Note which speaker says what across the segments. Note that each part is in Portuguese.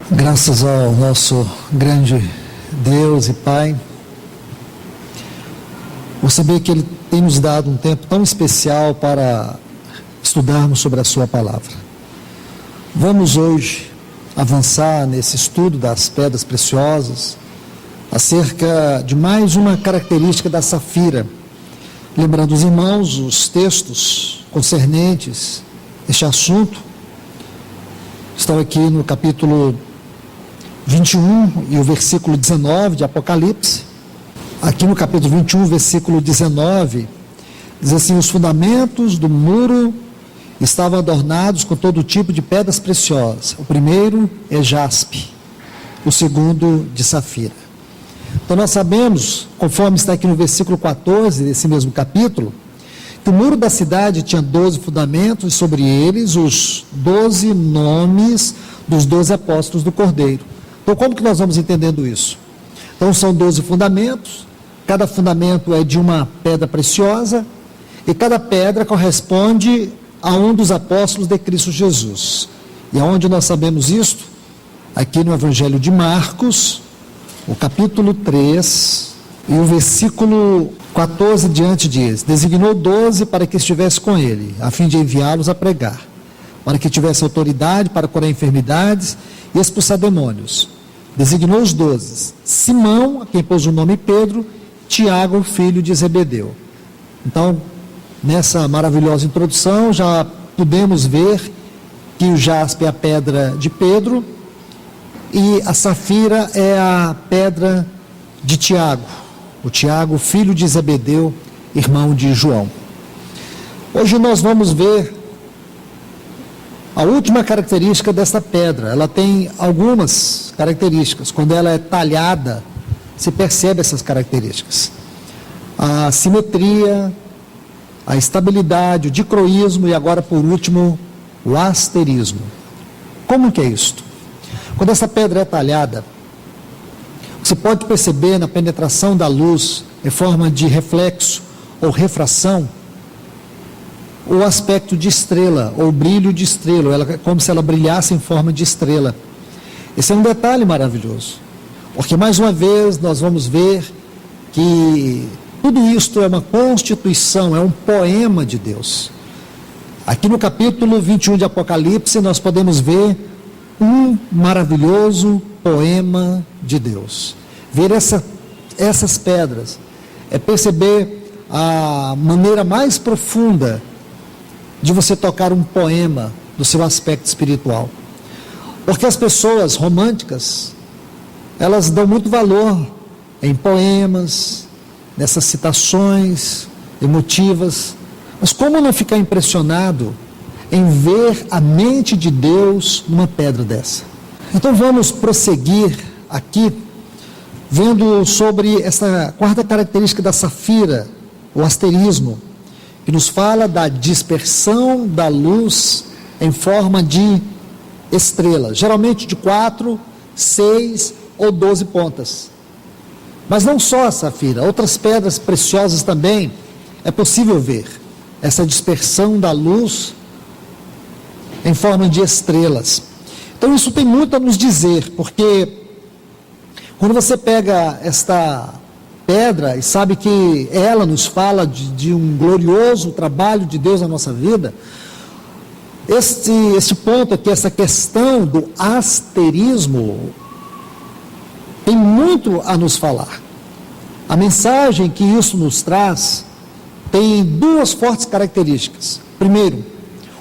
Speaker 1: Graças ao nosso grande Deus e Pai, por saber que Ele tem nos dado um tempo tão especial para estudarmos sobre a Sua Palavra. Vamos hoje avançar nesse estudo das pedras preciosas, acerca de mais uma característica da safira. Lembrando os irmãos, os textos concernentes este assunto estão aqui no capítulo 21 e o versículo 19 de Apocalipse. Aqui no capítulo 21, versículo 19, diz assim: os fundamentos do muro estavam adornados com todo tipo de pedras preciosas. O primeiro é jaspe, o segundo de safira. Então nós sabemos, conforme está aqui no versículo 14 desse mesmo capítulo, que o muro da cidade tinha 12 fundamentos e sobre eles os 12 nomes dos 12 apóstolos do Cordeiro. Então como que nós vamos entendendo isso? Então são 12 fundamentos, cada fundamento é de uma pedra preciosa e cada pedra corresponde a um dos apóstolos de Cristo Jesus. E aonde nós sabemos isto? Aqui no Evangelho de Marcos, o capítulo 3 e o versículo 14 diante diz: designou 12 para que estivesse com ele, a fim de enviá-los a pregar, para que tivesse autoridade para curar enfermidades e expulsar demônios. Designou os 12, Simão, a quem pôs o nome Pedro, Tiago, filho de Zebedeu. Então, nessa maravilhosa introdução, já podemos ver que o jaspe é a pedra de Pedro e a safira é a pedra de Tiago, o Tiago, filho de Zebedeu, irmão de João. Hoje nós vamos ver a última característica dessa pedra. Ela tem algumas características. Quando ela é talhada, se percebe essas características: a simetria, a estabilidade, o dicroísmo e agora por último o asterismo. Como que é isto? Quando essa pedra é talhada, você pode perceber na penetração da luz em forma de reflexo ou refração o aspecto de estrela ou brilho de estrela, ela é como se ela brilhasse em forma de estrela. Esse é um detalhe maravilhoso, porque mais uma vez nós vamos ver que tudo isto é uma constituição, é um poema de Deus. Aqui no capítulo 21 de Apocalipse nós podemos ver um maravilhoso poema de Deus. Ver essas pedras é perceber a maneira mais profunda de você tocar um poema do seu aspecto espiritual. Porque as pessoas românticas, elas dão muito valor em poemas, nessas citações emotivas, mas como não ficar impressionado em ver a mente de Deus numa pedra dessa? Então vamos prosseguir aqui, vendo sobre essa quarta característica da safira, o asterismo, que nos fala da dispersão da luz em forma de estrelas, geralmente de 4, 6 ou 12 pontas. Mas não só a safira, outras pedras preciosas também é possível ver essa dispersão da luz em forma de estrelas. Então isso tem muito a nos dizer, porque quando você pega esta pedra e sabe que ela nos fala de um glorioso trabalho de Deus na nossa vida, este ponto aqui, essa questão do asterismo, tem muito a nos falar. A mensagem que isso nos traz tem duas fortes características. Primeiro,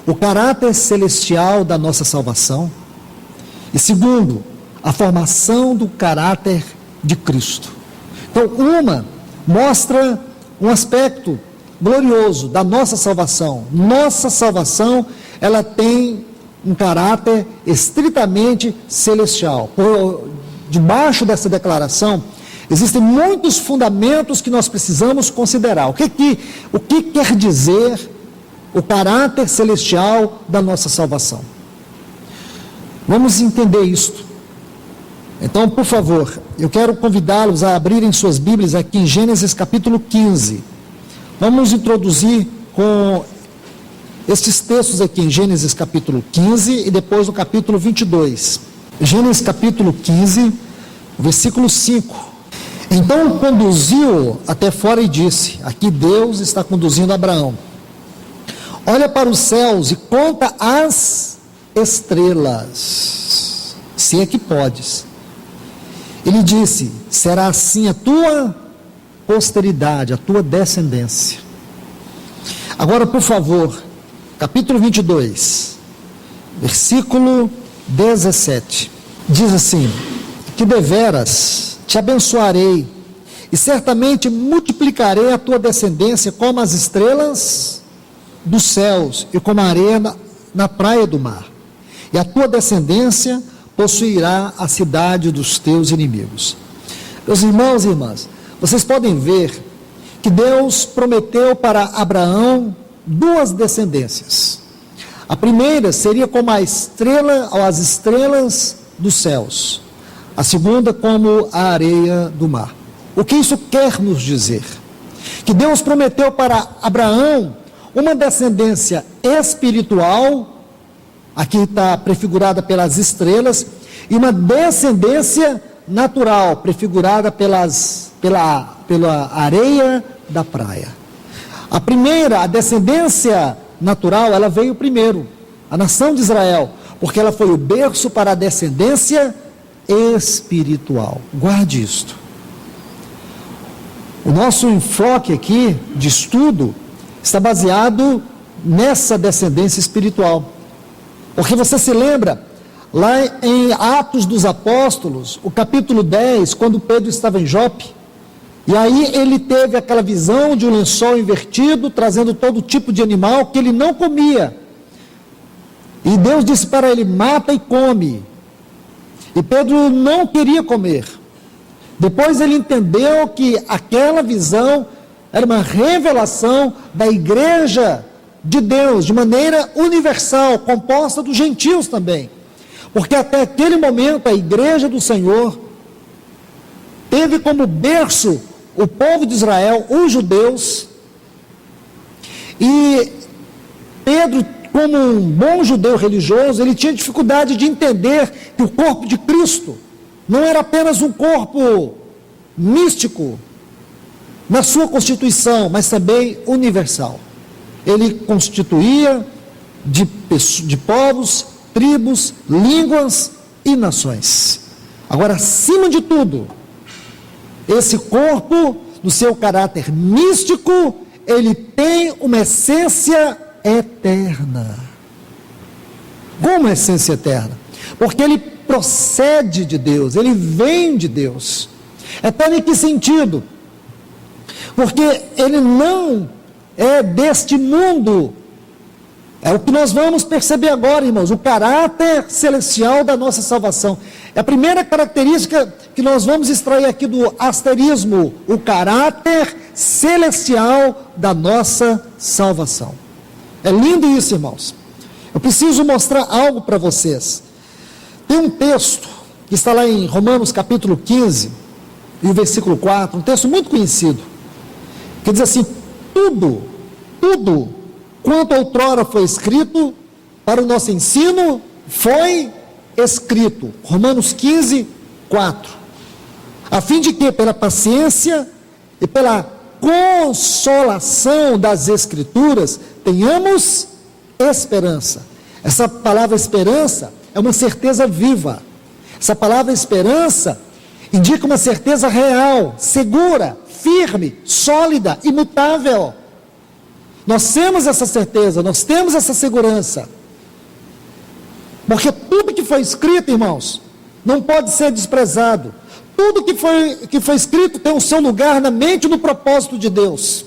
Speaker 1: o caráter celestial da nossa salvação. E segundo, a formação do caráter de Cristo. Então, uma mostra um aspecto glorioso da nossa salvação. Nossa salvação, ela tem um caráter estritamente celestial. Por debaixo dessa declaração, existem muitos fundamentos que nós precisamos considerar. O que quer dizer o caráter celestial da nossa salvação? Vamos entender isto. Então, por favor, eu quero convidá-los a abrirem suas Bíblias aqui em Gênesis capítulo 15. Vamos introduzir com estes textos aqui em Gênesis capítulo 15 e depois no capítulo 22. Gênesis capítulo 15, versículo 5. Então conduziu até fora e disse, aqui Deus está conduzindo Abraão, olha para os céus e conta as estrelas, se é que podes. Ele disse, será assim a tua posteridade, a tua descendência. Agora, por favor, capítulo 22, versículo 17, diz assim, que deveras te abençoarei, e certamente multiplicarei a tua descendência como as estrelas dos céus, e como a areia na praia do mar, e a tua descendência possuirá a cidade dos teus inimigos. Meus irmãos e irmãs, vocês podem ver que Deus prometeu para Abraão duas descendências. A primeira seria como a estrela ou as estrelas dos céus. A segunda como a areia do mar. O que isso quer nos dizer? Que Deus prometeu para Abraão uma descendência espiritual, aqui está prefigurada pelas estrelas, e uma descendência natural, prefigurada pela areia da praia. A primeira, a descendência natural, ela veio primeiro, a nação de Israel, porque ela foi o berço para a descendência espiritual. Guarde isto. O nosso enfoque aqui de estudo está baseado nessa descendência espiritual. Porque você se lembra, lá em Atos dos Apóstolos, o capítulo 10, quando Pedro estava em Jope, e aí ele teve aquela visão de um lençol invertido, trazendo todo tipo de animal que ele não comia. E Deus disse para ele, mata e come. E Pedro não queria comer. Depois ele entendeu que aquela visão era uma revelação da igreja de Deus, de maneira universal, composta dos gentios também. Porque até aquele momento a igreja do Senhor teve como berço o povo de Israel, os judeus, e Pedro, como um bom judeu religioso, ele tinha dificuldade de entender que o corpo de Cristo não era apenas um corpo místico na sua constituição, mas também universal. Ele constituía de povos, tribos, línguas e nações. Agora, acima de tudo, esse corpo, no seu caráter místico, ele tem uma essência eterna. Como essência eterna? Porque ele procede de Deus, ele vem de Deus. Eterno em que sentido? Porque ele não é deste mundo. É o que nós vamos perceber agora, irmãos, o caráter celestial da nossa salvação. É a primeira característica que nós vamos extrair aqui do asterismo, o caráter celestial da nossa salvação. É lindo isso, irmãos. Eu preciso mostrar algo para vocês. Tem um texto que está lá em Romanos capítulo 15, e o versículo 4, um texto muito conhecido, que diz assim, tudo quanto outrora foi escrito, para o nosso ensino, foi escrito. Romanos 15, 4. A fim de que, pela paciência e pela consolação das Escrituras, tenhamos esperança. Essa palavra esperança é uma certeza viva. Essa palavra esperança indica uma certeza real, segura, firme, sólida, imutável. Nós temos essa certeza, nós temos essa segurança. Porque tudo que foi escrito, irmãos, não pode ser desprezado. Tudo que foi escrito tem o seu lugar na mente e no propósito de Deus.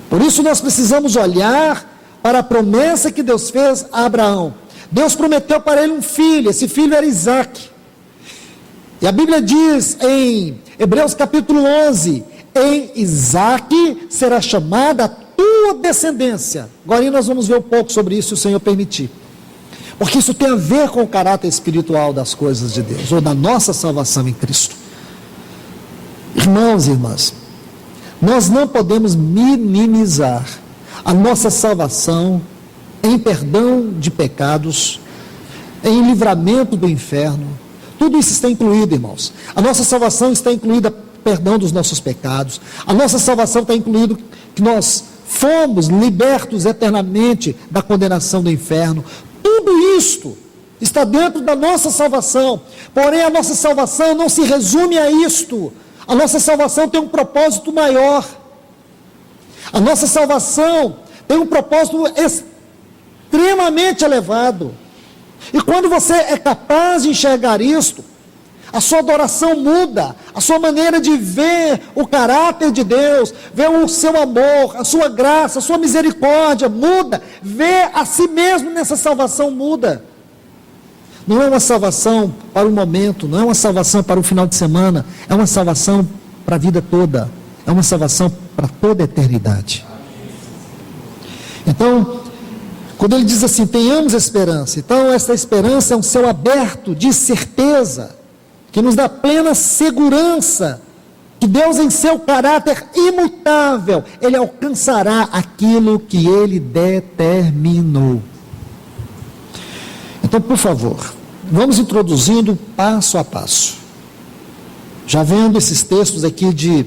Speaker 1: Por isso nós precisamos olhar para a promessa que Deus fez a Abraão. Deus prometeu para ele um filho, esse filho era Isaque. E a Bíblia diz em Hebreus capítulo 11, em Isaque será chamada a tua descendência. Agora nós vamos ver um pouco sobre isso, se o Senhor permitir. Porque isso tem a ver com o caráter espiritual das coisas de Deus, ou da nossa salvação em Cristo. Irmãos e irmãs, nós não podemos minimizar a nossa salvação em perdão de pecados, em livramento do inferno. Tudo isso está incluído, irmãos. A nossa salvação está incluída perdão dos nossos pecados. A nossa salvação está incluído que nós fomos libertos eternamente da condenação do inferno. Tudo isto está dentro da nossa salvação. Porém, a nossa salvação não se resume a isto. A nossa salvação tem um propósito maior. A nossa salvação tem um propósito extremamente elevado. E quando você é capaz de enxergar isto, a sua adoração muda, a sua maneira de ver o caráter de Deus, ver o seu amor, a sua graça, a sua misericórdia muda, ver a si mesmo nessa salvação muda. Não é uma salvação para o momento, não é uma salvação para o final de semana, é uma salvação para a vida toda, é uma salvação para toda a eternidade. Então, quando ele diz assim, tenhamos esperança, então essa esperança é um céu aberto de certeza, que nos dá plena segurança, que Deus em seu caráter imutável, Ele alcançará aquilo que Ele determinou. Então, por favor, vamos introduzindo passo a passo. Já vendo esses textos aqui de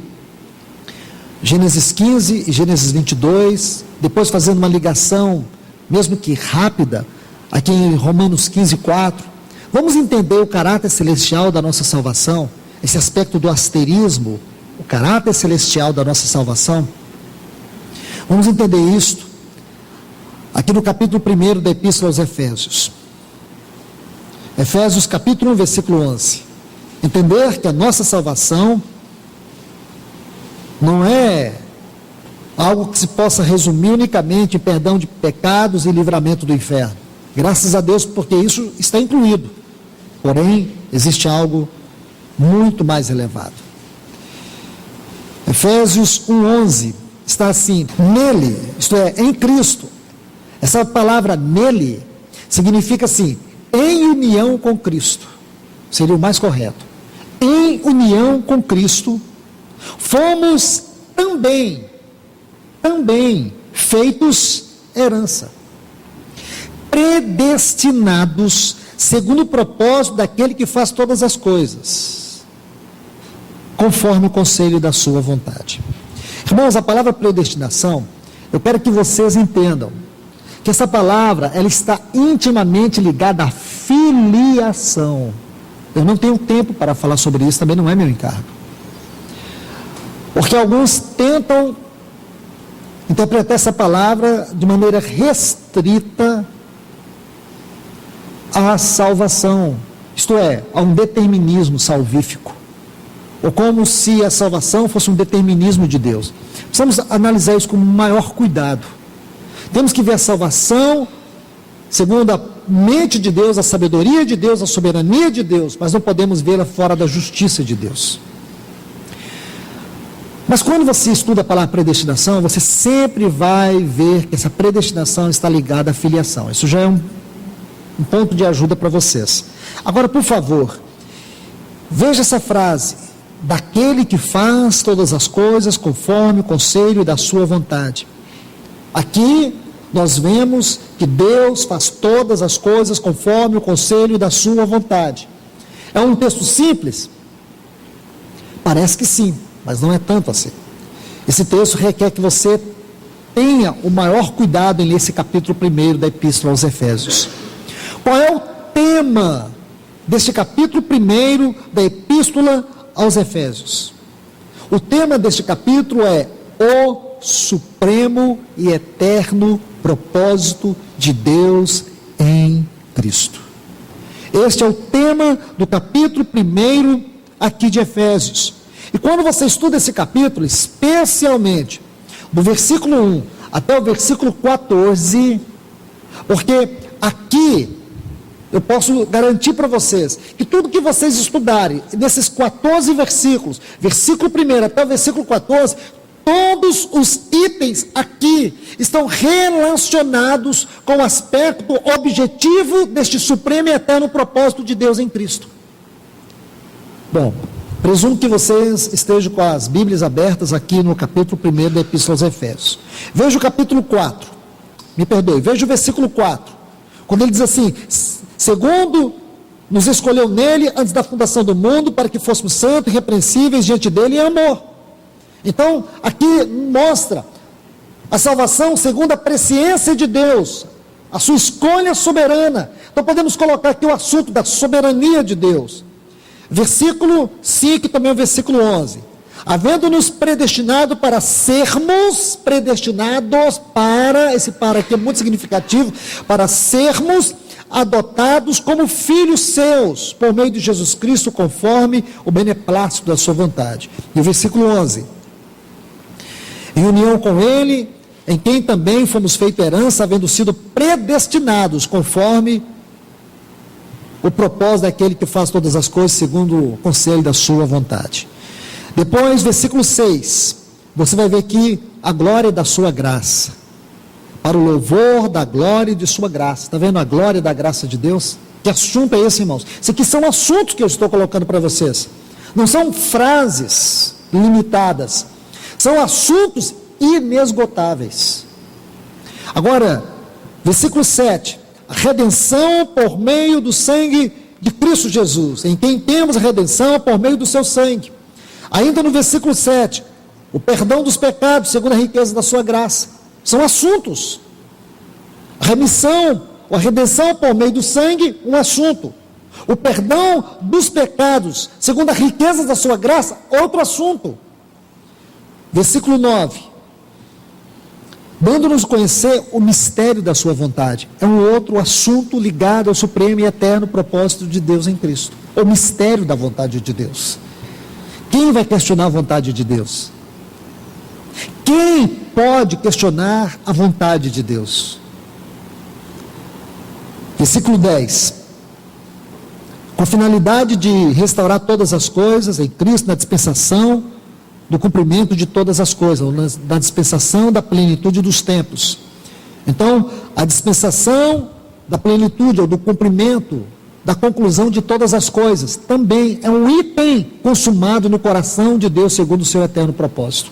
Speaker 1: Gênesis 15 e Gênesis 22, depois fazendo uma ligação, mesmo que rápida, aqui em Romanos 15, 4, vamos entender o caráter celestial da nossa salvação, esse aspecto do asterismo, o caráter celestial da nossa salvação. Vamos entender isto aqui no capítulo 1 da Epístola aos Efésios. Efésios capítulo 1, versículo 11. Entender que a nossa salvação não é algo que se possa resumir unicamente em perdão de pecados e livramento do inferno. Graças a Deus, porque isso está incluído. Porém, existe algo muito mais elevado. Efésios 1:11 está assim: nele, isto é, em Cristo. Essa palavra nele significa assim, em união com Cristo. Seria o mais correto. Em união com Cristo, fomos também feitos herança, predestinados segundo o propósito daquele que faz todas as coisas, conforme o conselho da sua vontade. Irmãos, a palavra predestinação, eu quero que vocês entendam que essa palavra, ela está intimamente ligada à filiação. Eu não tenho tempo para falar sobre isso, também não é meu encargo. Porque alguns tentam interpretar essa palavra de maneira restrita à salvação, isto é, a um determinismo salvífico, ou como se a salvação fosse um determinismo de Deus. Precisamos analisar isso com maior cuidado. Temos que ver a salvação segundo a mente de Deus, a sabedoria de Deus, a soberania de Deus, mas não podemos vê-la fora da justiça de Deus. Mas quando você estuda a palavra predestinação, você sempre vai ver que essa predestinação está ligada à filiação. Isso já é um ponto de ajuda para vocês. Agora, por favor, veja essa frase: daquele que faz todas as coisas conforme o conselho da sua vontade. Aqui nós vemos que Deus faz todas as coisas conforme o conselho da sua vontade. É um texto simples? Parece que sim, mas não é tanto assim. Esse texto requer que você tenha o maior cuidado em ler esse capítulo 1 da Epístola aos Efésios. Qual é o tema deste capítulo 1 da Epístola aos Efésios? O tema deste capítulo é o supremo e eterno propósito de Deus em Cristo. Este é o tema do capítulo 1 aqui de Efésios. E quando você estuda esse capítulo, especialmente do versículo 1 até o versículo 14, porque aqui eu posso garantir para vocês que tudo que vocês estudarem nesses 14 versículos, versículo 1 até o versículo 14, todos os itens aqui estão relacionados com o aspecto objetivo deste supremo e eterno propósito de Deus em Cristo. Bom, presumo que vocês estejam com as Bíblias abertas aqui no capítulo 1 da Epístola aos Efésios. Veja o capítulo 4, veja o versículo 4, quando ele diz assim: segundo nos escolheu nele antes da fundação do mundo, para que fôssemos santos, irrepreensíveis diante dele em amor. Então, aqui mostra a salvação segundo a presciência de Deus, a sua escolha soberana. Então podemos colocar aqui o assunto da soberania de Deus. Versículo 5, também o versículo 11. Havendo-nos predestinado para sermos predestinados para, esse para aqui é muito significativo, para sermos adotados como filhos seus, por meio de Jesus Cristo, conforme o beneplácito da sua vontade. E o versículo 11. Em união com ele, em quem também fomos feitos herança, havendo sido predestinados, conforme o propósito daquele que faz todas as coisas, segundo o conselho da sua vontade. Depois, versículo 6, você vai ver aqui a glória da sua graça, para o louvor da glória e de sua graça. Está vendo a glória da graça de Deus? Que assunto é esse, irmãos? Isso aqui são assuntos que eu estou colocando para vocês. Não são frases limitadas. São assuntos inesgotáveis. Agora, versículo 7. A redenção por meio do sangue de Cristo Jesus, em quem temos a redenção por meio do seu sangue. Ainda no versículo 7, o perdão dos pecados, segundo a riqueza da sua graça. São assuntos. A remissão, a redenção por meio do sangue, um assunto. O perdão dos pecados, segundo a riqueza da sua graça, outro assunto. Versículo 9. Dando-nos conhecer o mistério da sua vontade. É um outro assunto ligado ao supremo e eterno propósito de Deus em Cristo. O mistério da vontade de Deus. Quem vai questionar a vontade de Deus? Quem pode questionar a vontade de Deus? Versículo 10. Com a finalidade de restaurar todas as coisas em Cristo, na dispensação do cumprimento de todas as coisas, na dispensação da plenitude dos tempos. Então, a dispensação da plenitude, ou do cumprimento, da conclusão de todas as coisas, também é um item consumado no coração de Deus, segundo o seu eterno propósito.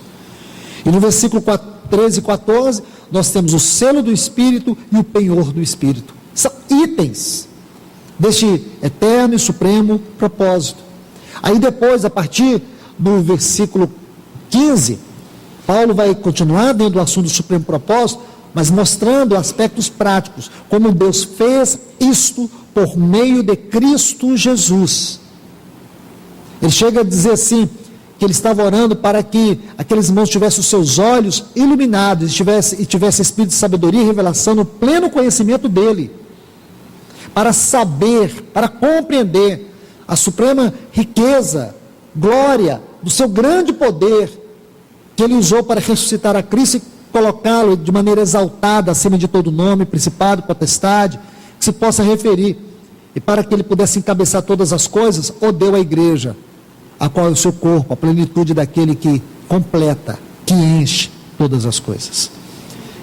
Speaker 1: E no versículo 13 e 14, nós temos o selo do Espírito e o penhor do Espírito. São itens deste eterno e supremo propósito. Aí depois, a partir do versículo 15, Paulo vai continuar dentro do assunto do supremo propósito, mas mostrando aspectos práticos, como Deus fez isto por meio de Cristo Jesus. Ele chega a dizer assim, que ele estava orando para que aqueles irmãos tivessem os seus olhos iluminados, e tivesse espírito de sabedoria e revelação no pleno conhecimento dele, para saber, para compreender a suprema riqueza, glória do seu grande poder, que ele usou para ressuscitar a Cristo e colocá-lo de maneira exaltada, acima de todo nome, principado, potestade, que se possa referir, e para que ele pudesse encabeçar todas as coisas, o deu à igreja, a qual é o seu corpo, a plenitude daquele que completa, que enche todas as coisas.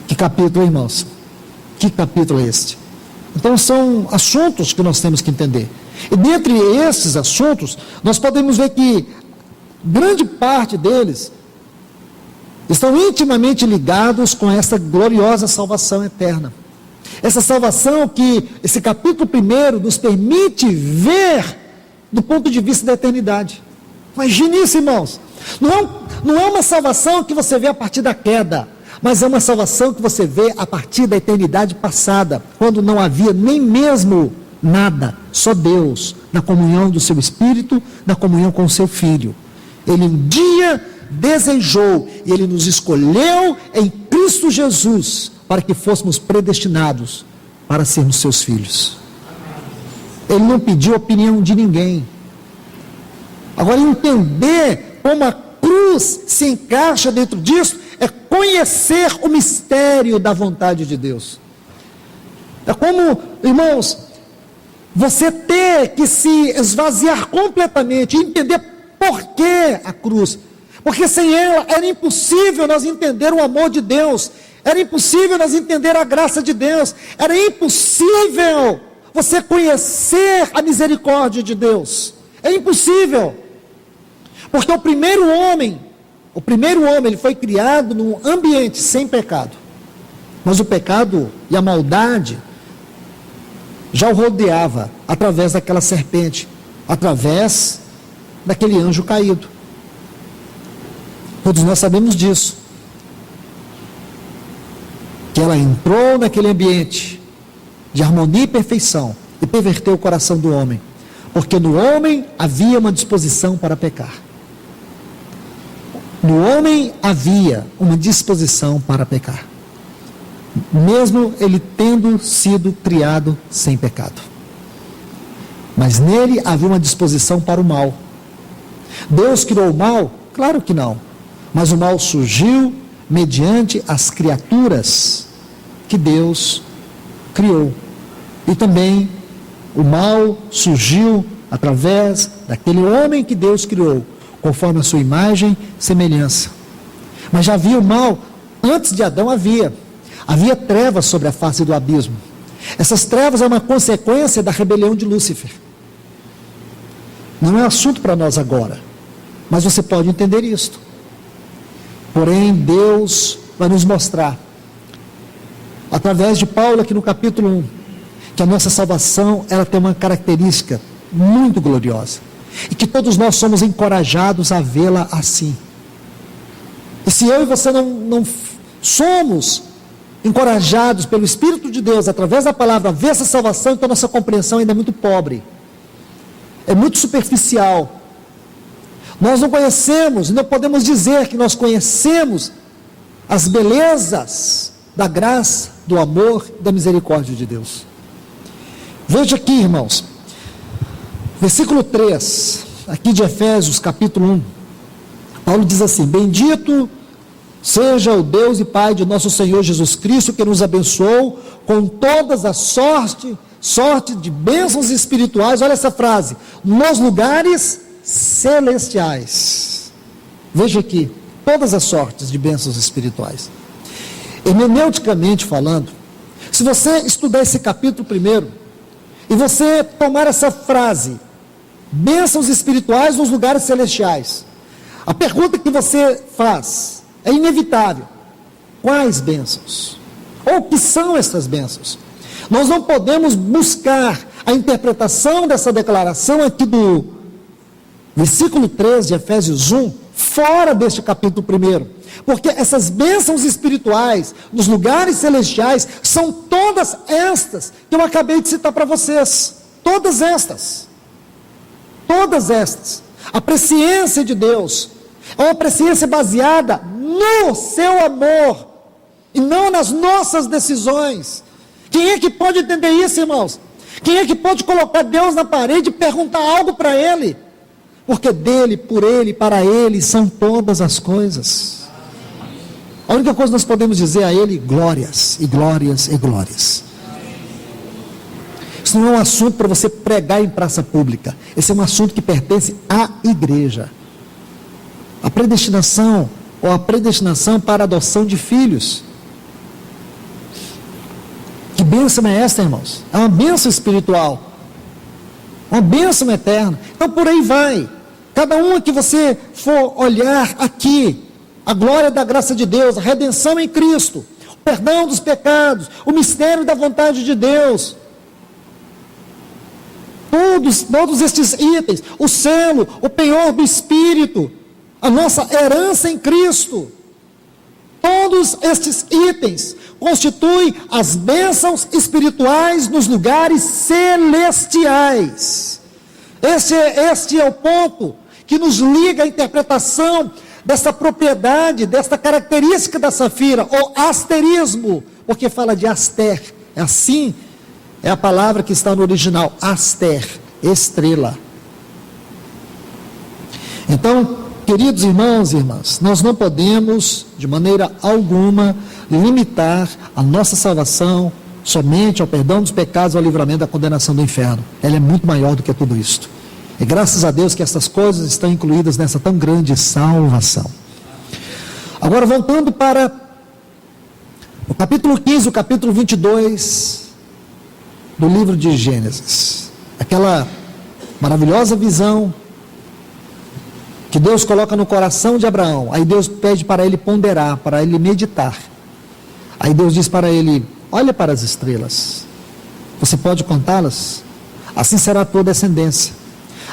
Speaker 1: Que capítulo, irmãos? Que capítulo é este? Então são assuntos que nós temos que entender. E dentre esses assuntos, nós podemos ver que grande parte deles estão intimamente ligados com essa gloriosa salvação eterna. Essa salvação que esse capítulo 1 nos permite ver do ponto de vista da eternidade. Imagine isso, irmãos. Não é uma salvação que você vê a partir da queda, mas é uma salvação que você vê a partir da eternidade passada, quando não havia nem mesmo nada, só Deus, na comunhão do seu Espírito, na comunhão com o seu Filho. Ele um dia desejou, e Ele nos escolheu em Cristo Jesus, para que fôssemos predestinados para sermos seus filhos. Ele não pediu a opinião de ninguém. Agora, entender como a cruz se encaixa dentro disso, é conhecer o mistério da vontade de Deus. É como, irmãos, você ter que se esvaziar completamente, entender por que a cruz. Porque sem ela era impossível nós entender o amor de Deus, era impossível nós entender a graça de Deus, era impossível você conhecer a misericórdia de Deus. É impossível. Porque o primeiro homem, ele foi criado num ambiente sem pecado. Mas o pecado e a maldade já o rodeava através daquela serpente, através daquele anjo caído. Todos nós sabemos disso. Que ela entrou naquele ambiente de harmonia e perfeição e perverteu o coração do homem, porque no homem havia uma disposição para pecar. No homem havia uma disposição para pecar, mesmo ele tendo sido criado sem pecado. Mas nele havia uma disposição para o mal. Deus criou o mal? Claro que não. Mas o mal surgiu mediante as criaturas que Deus criou. E também o mal surgiu através daquele homem que Deus criou, conforme a sua imagem e semelhança. Mas já havia o mal, antes de Adão havia trevas sobre a face do abismo. Essas trevas é uma consequência da rebelião de Lúcifer. Não é assunto para nós agora, mas você pode entender isto. Porém, Deus vai nos mostrar, através de Paulo aqui no capítulo 1, que a nossa salvação, ela tem uma característica muito gloriosa, e que todos nós somos encorajados a vê-la assim. E se eu e você não somos encorajados pelo Espírito de Deus, através da palavra, a ver essa salvação, então nossa compreensão ainda é muito pobre, é muito superficial. Nós não conhecemos, não podemos dizer que nós conhecemos as belezas da graça, do amor e da misericórdia de Deus. Veja aqui, irmãos, versículo 3, aqui de Efésios, capítulo 1, Paulo diz assim: bendito seja o Deus e Pai de nosso Senhor Jesus Cristo, que nos abençoou com todas as sorte de bênçãos espirituais, olha essa frase, nos lugares celestiais. Veja aqui, todas as sortes de bênçãos espirituais. Hermeneuticamente falando, se você estudar esse capítulo primeiro, e você tomar essa frase, bênçãos espirituais nos lugares celestiais, a pergunta que você faz é inevitável: quais bênçãos? Ou o que são essas bênçãos? Nós não podemos buscar a interpretação dessa declaração aqui do versículo 3 de Efésios 1, fora deste capítulo 1, porque essas bênçãos espirituais nos lugares celestiais são todas estas que eu acabei de citar para vocês. Todas estas. A presciência de Deus é uma presciência baseada no seu amor e não nas nossas decisões. Quem é que pode entender isso, irmãos? Quem é que pode colocar Deus na parede e perguntar algo para Ele? Porque dele, por Ele, para Ele são todas as coisas. A única coisa que nós podemos dizer a Ele: glórias, e glórias, e glórias. Isso não é um assunto para você pregar em praça pública. Esse é um assunto que pertence à igreja. A predestinação, ou a predestinação para a adoção de filhos. Que bênção é esta, irmãos? É uma bênção espiritual, uma bênção eterna. Então por aí vai. Cada um que você for olhar aqui, a glória da graça de Deus, a redenção em Cristo, o perdão dos pecados, o mistério da vontade de Deus, todos estes itens, o selo, o penhor do Espírito, a nossa herança em Cristo, todos estes itens constituem as bênçãos espirituais nos lugares celestiais. Este é o ponto que nos liga à interpretação dessa propriedade, desta característica da safira, ou asterismo, porque fala de aster, é assim, é a palavra que está no original, aster, estrela. Então, queridos irmãos e irmãs, nós não podemos, de maneira alguma, limitar a nossa salvação somente ao perdão dos pecados, ao livramento da condenação do inferno. Ela é muito maior do que tudo isto. E graças a Deus que essas coisas estão incluídas nessa tão grande salvação. Agora, voltando para o capítulo 15, o capítulo 22 do livro de Gênesis. Aquela maravilhosa visão que Deus coloca no coração de Abraão. Aí Deus pede para ele ponderar, para ele meditar. Aí Deus diz para ele: olha para as estrelas, Você pode contá-las? Assim será a tua descendência.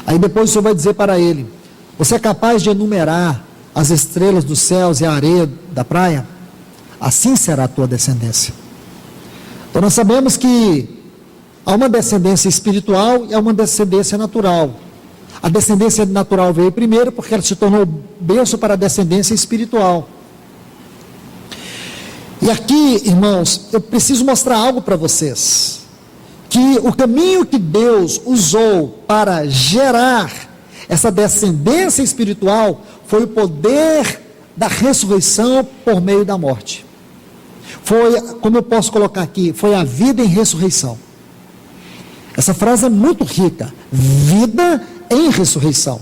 Speaker 1: Aí depois o Senhor vai dizer para ele: você é capaz de enumerar as estrelas dos céus e a areia da praia? Assim será a tua descendência. Então nós sabemos que há uma descendência espiritual e há uma descendência natural. A descendência natural veio primeiro porque ela se tornou berço para a descendência espiritual. E aqui, irmãos, eu preciso mostrar algo para vocês. Que o caminho que Deus usou para gerar essa descendência espiritual foi o poder da ressurreição por meio da morte. Foi, como eu posso colocar aqui, foi a vida em ressurreição. Essa frase é muito rica, vida em ressurreição.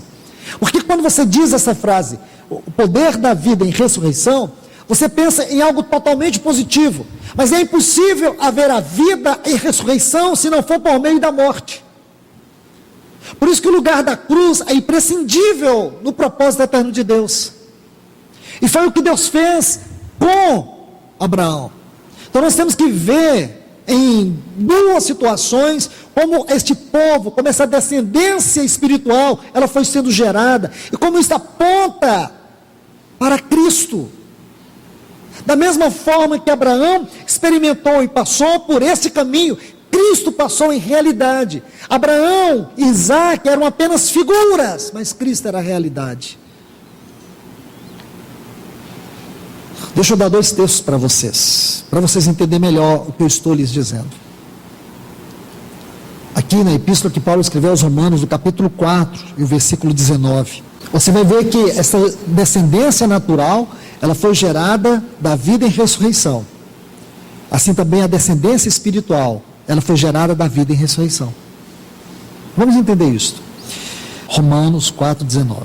Speaker 1: Porque quando você diz essa frase, o poder da vida em ressurreição, você pensa em algo totalmente positivo. Mas é impossível haver a vida em ressurreição se não for por meio da morte. Por isso que o lugar da cruz é imprescindível no propósito eterno de Deus. E foi o que Deus fez com Abraão. Então nós temos que ver em duas situações como este povo, como essa descendência espiritual, ela foi sendo gerada, e como isso aponta para Cristo. Da mesma forma que Abraão experimentou e passou por esse caminho, Cristo passou em realidade. Abraão e Isaac eram apenas figuras, mas Cristo era a realidade. Deixa eu dar dois textos para vocês entenderem melhor o que eu estou lhes dizendo. Aqui na epístola que Paulo escreveu aos Romanos, no capítulo 4, e o versículo 19. Você vai ver que essa descendência natural, ela foi gerada da vida em ressurreição. Assim também a descendência espiritual, ela foi gerada da vida em ressurreição. Vamos entender isso. Romanos 4, 19.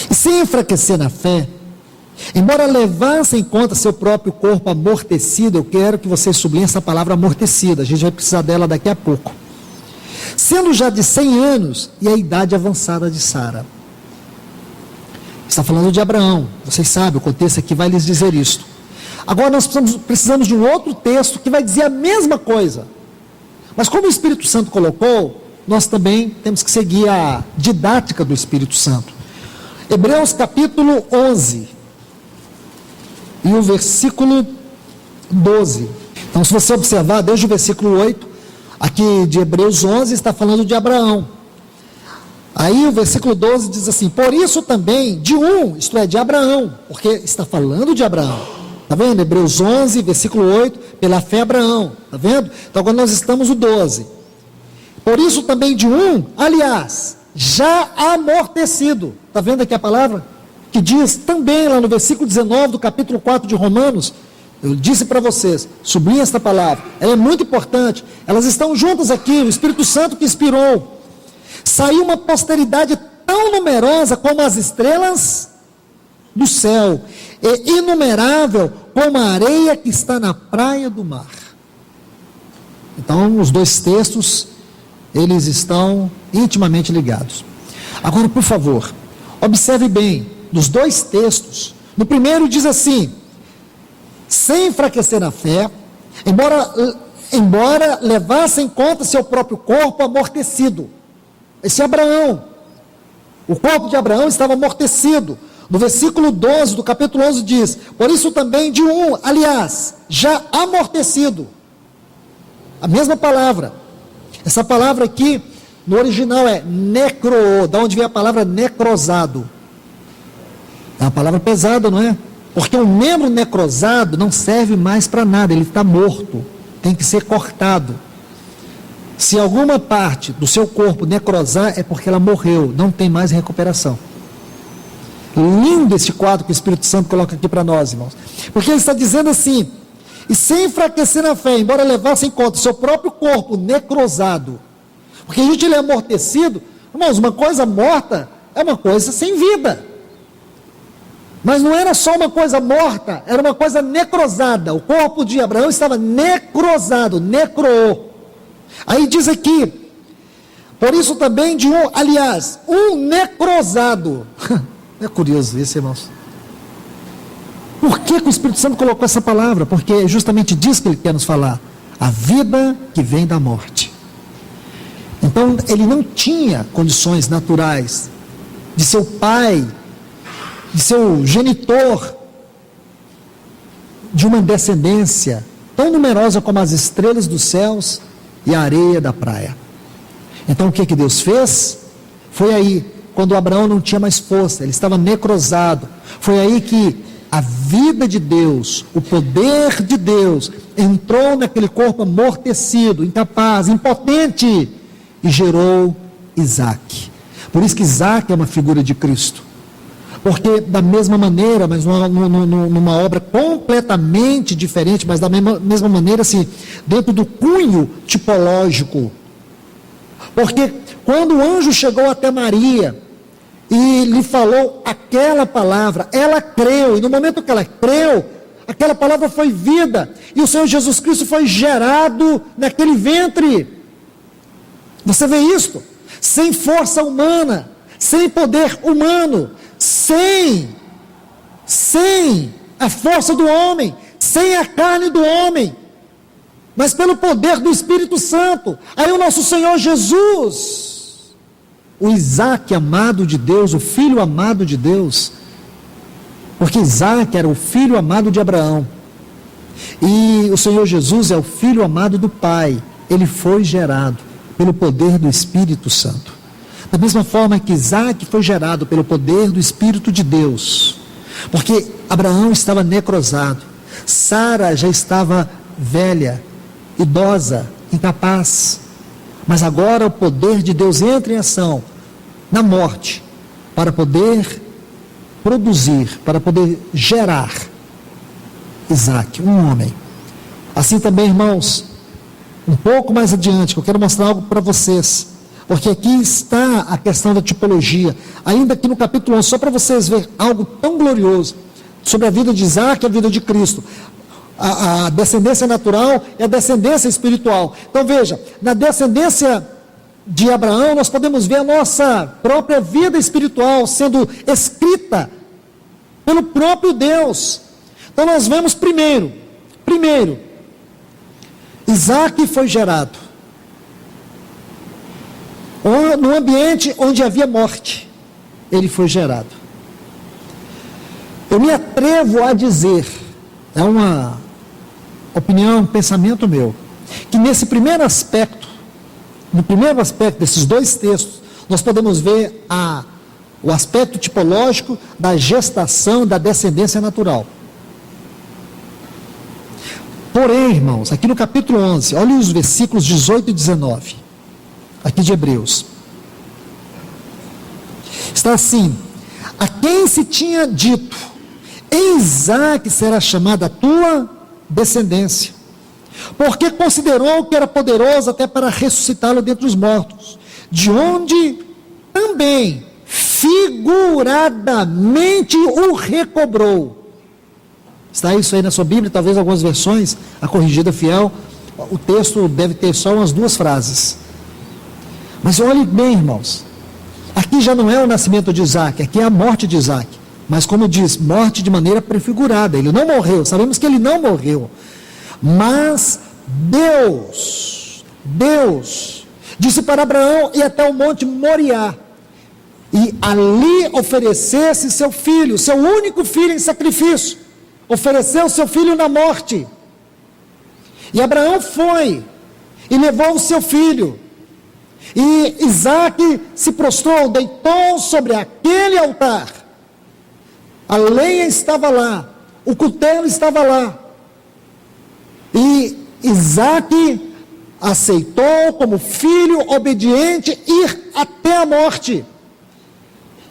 Speaker 1: E sem enfraquecer na fé, embora levasse em conta seu próprio corpo amortecido, eu quero que vocês sublinhem essa palavra amortecida, a gente vai precisar dela daqui a pouco. Sendo já de 100 anos e a idade avançada de Sara. Está falando de Abraão, vocês sabem, o contexto aqui vai lhes dizer isto. Agora nós precisamos de um outro texto que vai dizer a mesma coisa. Mas como o Espírito Santo colocou, nós também temos que seguir a didática do Espírito Santo. Hebreus capítulo 11 e o versículo 12. Então se você observar, desde o versículo 8, aqui de Hebreus 11 está falando de Abraão. Aí o versículo 12 diz assim: por isso também, de um, isto é, de Abraão, porque está falando de Abraão. Está vendo? Hebreus 11, versículo 8, pela fé Abraão. Está vendo? Então agora nós estamos no 12. Por isso também de um, aliás, já amortecido. Está vendo aqui a palavra? Que diz também lá no versículo 19 do capítulo 4 de Romanos. Eu disse para vocês, sublinhe esta palavra, ela é muito importante. Elas estão juntas aqui, o Espírito Santo que inspirou. Saiu uma posteridade tão numerosa como as estrelas do céu, e inumerável como a areia que está na praia do mar. Então, os dois textos, eles estão intimamente ligados. Agora, por favor, observe bem, dos dois textos, no primeiro diz assim: sem enfraquecer na fé, embora levasse em conta seu próprio corpo amortecido. Esse é Abraão. O corpo de Abraão estava amortecido. No versículo 12 do capítulo 11 diz: por isso também de um, aliás, já amortecido. A mesma palavra. Essa palavra aqui, no original é necro, da onde vem a palavra necrosado. É uma palavra pesada, não é? Porque um membro necrosado não serve mais para nada, ele está morto, tem que ser cortado. Se alguma parte do seu corpo necrosar, é porque ela morreu, não tem mais recuperação. Lindo esse quadro que o Espírito Santo coloca aqui para nós, irmãos. Porque ele está dizendo assim: e sem enfraquecer na fé, embora levasse em conta o seu próprio corpo necrosado. Porque a gente é amortecido, irmãos, uma coisa morta é uma coisa sem vida. Mas não era só uma coisa morta, era uma coisa necrosada. O corpo de Abraão estava necrosado, necroou. Aí diz aqui: por isso também de um, aliás, um necrosado. É curioso isso, irmãos. Por que o Espírito Santo colocou essa palavra? Porque é justamente disso que ele quer nos falar. a vida que vem da morte. Então, ele não tinha condições naturais de ser o pai, de ser o genitor de uma descendência tão numerosa como as estrelas dos céus e a areia da praia. Então, o que Deus fez? Foi aí, quando Abraão não tinha mais força, ele estava necrosado. Foi aí que a vida de Deus, o poder de Deus, entrou naquele corpo amortecido, incapaz, impotente, e gerou Isaac. Por isso que Isaac é uma figura de Cristo. Porque da mesma maneira, mas numa obra completamente diferente, mas da mesma maneira, assim, dentro do cunho tipológico. Porque quando o anjo chegou até Maria e lhe falou aquela palavra, ela creu, e no momento que ela creu, aquela palavra foi vida, e o Senhor Jesus Cristo foi gerado naquele ventre. Você vê isto? Sem força humana, sem poder humano, sem a força do homem, sem a carne do homem, mas pelo poder do Espírito Santo. Aí o nosso Senhor Jesus, o Isaac amado de Deus, o filho amado de Deus, porque Isaac era o filho amado de Abraão, e o Senhor Jesus é o filho amado do Pai. Ele foi gerado pelo poder do Espírito Santo. Da mesma forma que Isaac foi gerado pelo poder do Espírito de Deus, porque Abraão estava necrosado, Sara já estava velha, idosa, incapaz, mas agora o poder de Deus entra em ação na morte, para poder produzir, para poder gerar Isaac, um homem. Assim também, irmãos, um pouco mais adiante, que eu quero mostrar algo para vocês, porque aqui está a questão da tipologia, ainda aqui no capítulo 11, só para vocês verem algo tão glorioso, sobre a vida de Isaac e a vida de Cristo. A descendência natural e a descendência espiritual. Então veja, na descendência de Abraão, nós podemos ver a nossa própria vida espiritual sendo escrita pelo próprio Deus. Então nós vemos primeiro, Isaac foi gerado no ambiente onde havia morte. Ele foi gerado. Eu me atrevo a dizer, é uma opinião, um pensamento meu, que nesse primeiro aspecto, no primeiro aspecto desses dois textos, nós podemos ver o aspecto tipológico da gestação, da descendência natural. Porém, irmãos, aqui no capítulo 11, olhem os versículos 18 e 19, aqui de Hebreus. Está assim: a quem se tinha dito, em Isaac será chamada a tua descendência, porque considerou que era poderoso até para ressuscitá-lo dentre os mortos, de onde também figuradamente o recobrou. Está isso aí na sua Bíblia, talvez algumas versões, a corrigida fiel, o texto deve ter só umas duas frases. Mas olhe bem, irmãos, aqui já não é o nascimento de Isaac, aqui é a morte de Isaac. Mas como diz, morte de maneira prefigurada, ele não morreu, sabemos que ele não morreu. Mas Deus disse para Abraão ir até o monte Moriá, e ali oferecesse seu filho, seu único filho em sacrifício, ofereceu seu filho na morte. E Abraão foi, e levou o seu filho, e Isaac se prostrou, deitou sobre aquele altar, a lenha estava lá, o cutelo estava lá, e Isaac aceitou como filho obediente ir até a morte.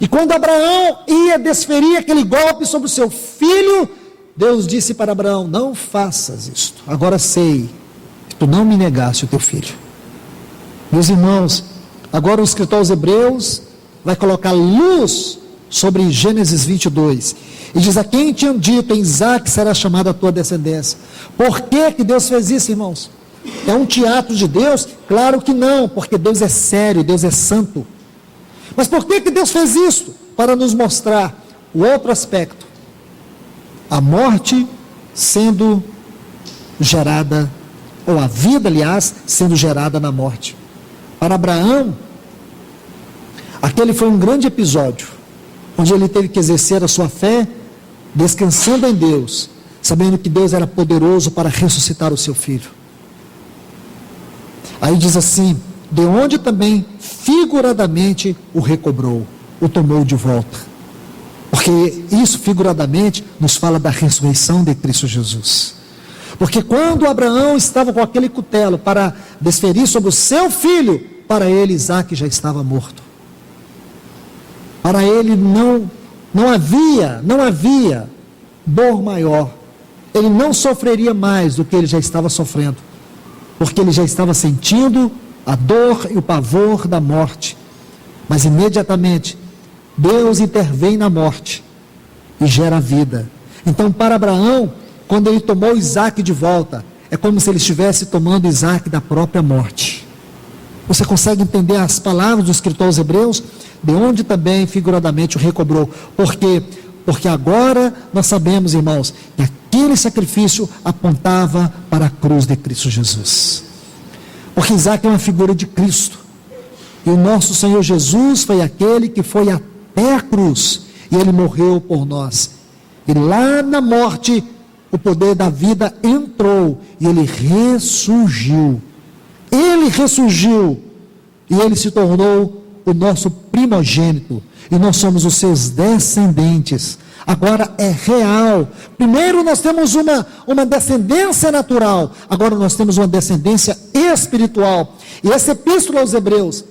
Speaker 1: E quando Abraão ia desferir aquele golpe sobre o seu filho, Deus disse para Abraão: não faças isto, agora sei que tu não me negaste o teu filho. Meus irmãos, agora o escritor aos Hebreus vai colocar luz sobre Gênesis 22, e diz: a quem tinham dito, em Isaac será chamada a tua descendência. Por que Deus fez isso, irmãos? É um teatro de Deus? Claro que não, porque Deus é sério, Deus é santo. Mas por que Deus fez isso? Para nos mostrar o outro aspecto, a morte sendo gerada ou a vida, aliás, sendo gerada na morte. Para Abraão, aquele foi um grande episódio, onde ele teve que exercer a sua fé, descansando em Deus, sabendo que Deus era poderoso para ressuscitar o seu filho. Aí diz assim, de onde também figuradamente o recobrou, o tomou de volta. Porque isso figuradamente nos fala da ressurreição de Cristo Jesus. Porque quando Abraão estava com aquele cutelo para desferir sobre o seu filho, para ele Isaque já estava morto. Para ele não havia dor maior. Ele não sofreria mais do que ele já estava sofrendo. Porque ele já estava sentindo a dor e o pavor da morte. Mas imediatamente, Deus intervém na morte e gera vida. Então, para Abraão, quando ele tomou Isaque de volta, é como se ele estivesse tomando Isaque da própria morte. Você consegue entender as palavras do escritor aos Hebreus? De onde também figuradamente o recobrou. Por quê? Porque agora nós sabemos, irmãos, que aquele sacrifício apontava para a cruz de Cristo Jesus. Porque Isaque é uma figura de Cristo. E o nosso Senhor Jesus foi aquele que foi até a cruz. E ele morreu por nós. E lá na morte, o poder da vida entrou. E ele ressurgiu. Ele ressurgiu. E ele se tornou o nosso primogênito. E nós somos os seus descendentes. Agora é real. Primeiro nós temos uma descendência natural. Agora nós temos uma descendência espiritual. E essa epístola aos Hebreus,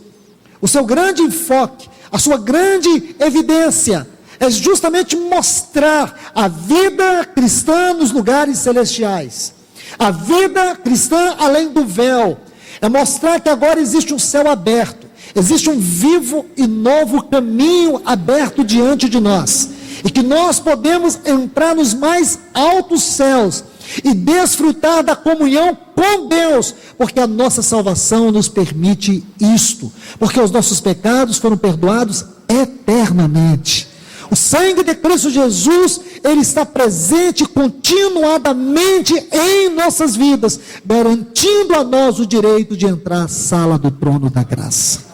Speaker 1: o seu grande enfoque, a sua grande evidência, é justamente mostrar a vida cristã nos lugares celestiais. A vida cristã além do véu. É mostrar que agora existe um céu aberto. Existe um vivo e novo caminho aberto diante de nós. E que nós podemos entrar nos mais altos céus e desfrutar da comunhão com Deus, porque a nossa salvação nos permite isto, porque os nossos pecados foram perdoados eternamente. O sangue de Cristo Jesus, ele está presente continuadamente em nossas vidas, garantindo a nós o direito de entrar à sala do trono da graça.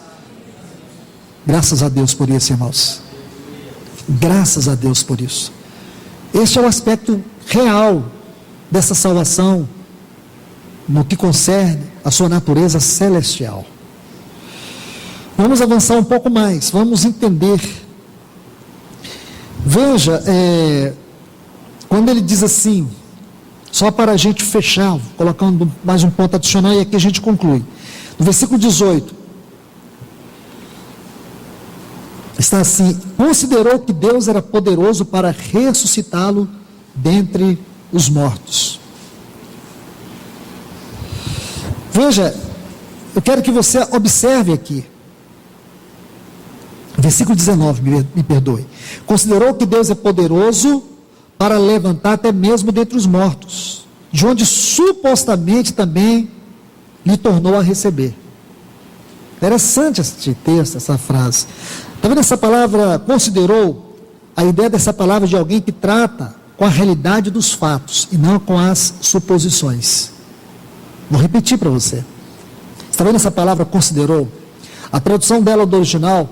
Speaker 1: Graças a Deus por isso, irmãos. Graças a Deus por isso. Este é o aspecto real dessa salvação, no que concerne a sua natureza celestial. Vamos avançar um pouco mais, vamos entender. Veja, quando ele diz assim, só para a gente fechar, colocando mais um ponto adicional, e aqui a gente conclui. No versículo 18, está assim: considerou que Deus era poderoso para ressuscitá-lo dentre os mortos. Veja, eu quero que você observe aqui, versículo 19, me perdoe. Considerou que Deus é poderoso para levantar até mesmo dentre os mortos, de onde supostamente também lhe tornou a receber. Interessante este texto, essa frase. Está vendo essa palavra considerou? A ideia dessa palavra de alguém que trata com a realidade dos fatos e não com as suposições. Vou repetir para você. Está vendo essa palavra considerou? A tradução dela do original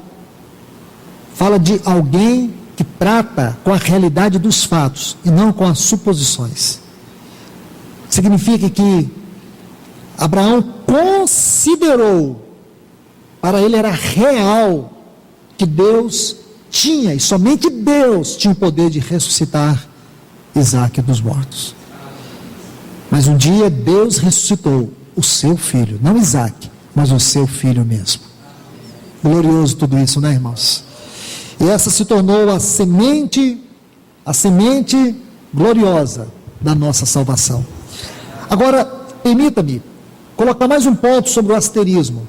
Speaker 1: fala de alguém que trata com a realidade dos fatos e não com as suposições. Significa que Abraão considerou, para ele era real, que Deus tinha, e somente Deus tinha o poder de ressuscitar Isaque dos mortos. Mas um dia Deus ressuscitou o seu filho, não Isaque, mas o seu filho mesmo. Glorioso tudo isso, né, irmãos? E essa se tornou a semente gloriosa da nossa salvação. Agora, permita-me colocar mais um ponto sobre o asterismo.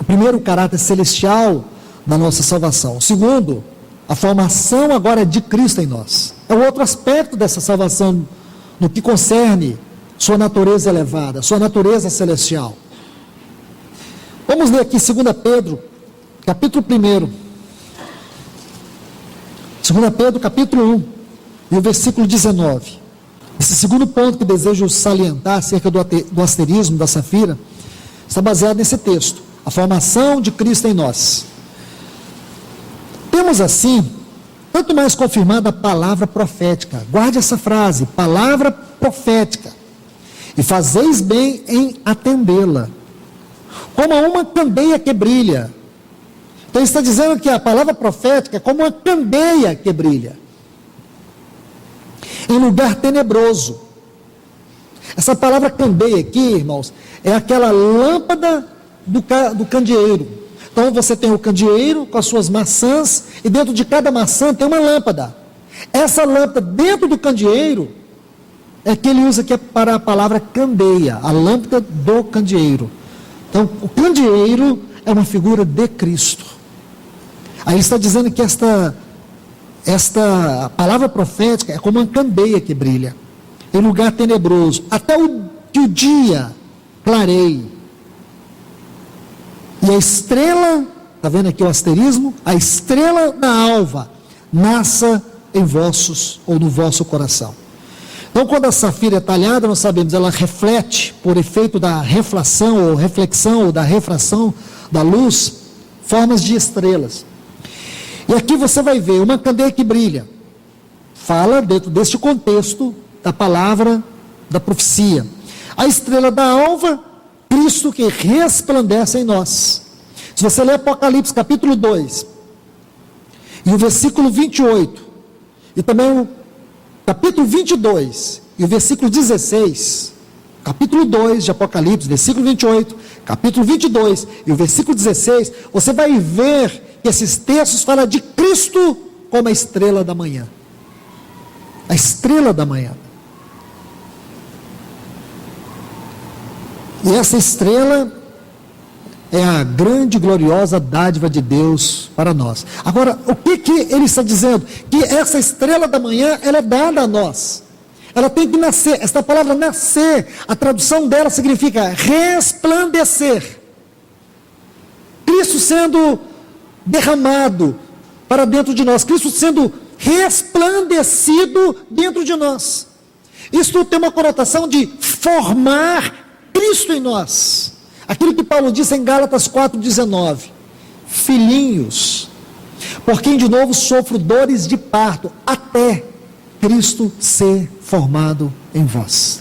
Speaker 1: O primeiro, o caráter celestial da nossa salvação. O segundo, a formação agora de Cristo em nós. É o outro aspecto dessa salvação no que concerne sua natureza elevada, sua natureza celestial. Vamos ler aqui 2 Pedro, capítulo 1. 2 Pedro, capítulo 1, e o versículo 19. Esse segundo ponto que desejo salientar acerca do asterismo da safira está baseado nesse texto, a formação de Cristo em nós. Temos assim, tanto mais confirmada a palavra profética. Guarde essa frase, palavra profética. E fazeis bem em atendê-la, como a uma candeia que brilha. Então ele está dizendo que a palavra profética é como uma candeia que brilha em lugar tenebroso. Essa palavra candeia aqui, irmãos, é aquela lâmpada do candeeiro. Então você tem o candeeiro com as suas maçãs, e dentro de cada maçã tem uma lâmpada. Essa lâmpada dentro do candeeiro é que ele usa aqui para a palavra candeia, a lâmpada do candeeiro. Então o candeeiro é uma figura de Cristo. Aí está dizendo que esta palavra profética é como uma candeia que brilha em lugar tenebroso, até que o dia clareie. E a estrela, está vendo aqui o asterismo? A estrela da alva nasça em vossos, ou no vosso coração. Então, quando a safira é talhada, nós sabemos, ela reflete, por efeito da reflação, ou reflexão, ou da refração da luz, formas de estrelas. E aqui você vai ver uma candeia que brilha. Fala dentro deste contexto da palavra da profecia. A estrela da alva, Cristo que resplandece em nós. Se você ler Apocalipse capítulo 2, e o versículo 28, e também o capítulo 22, e o versículo 16, capítulo 2 de Apocalipse, versículo 28, capítulo 22, e o versículo 16, você vai ver que esses textos falam de Cristo como a estrela da manhã. A estrela da manhã. E essa estrela é a grande e gloriosa dádiva de Deus para nós. Agora, o que ele está dizendo? Que essa estrela da manhã, ela é dada a nós. Ela tem que nascer. Esta palavra nascer, a tradução dela significa resplandecer. Cristo sendo derramado para dentro de nós. Cristo sendo resplandecido dentro de nós. Isso tem uma conotação de formar Cristo em nós. Aquilo que Paulo disse em Gálatas 4,19: filhinhos, por quem de novo sofro dores de parto, até Cristo ser formado em vós.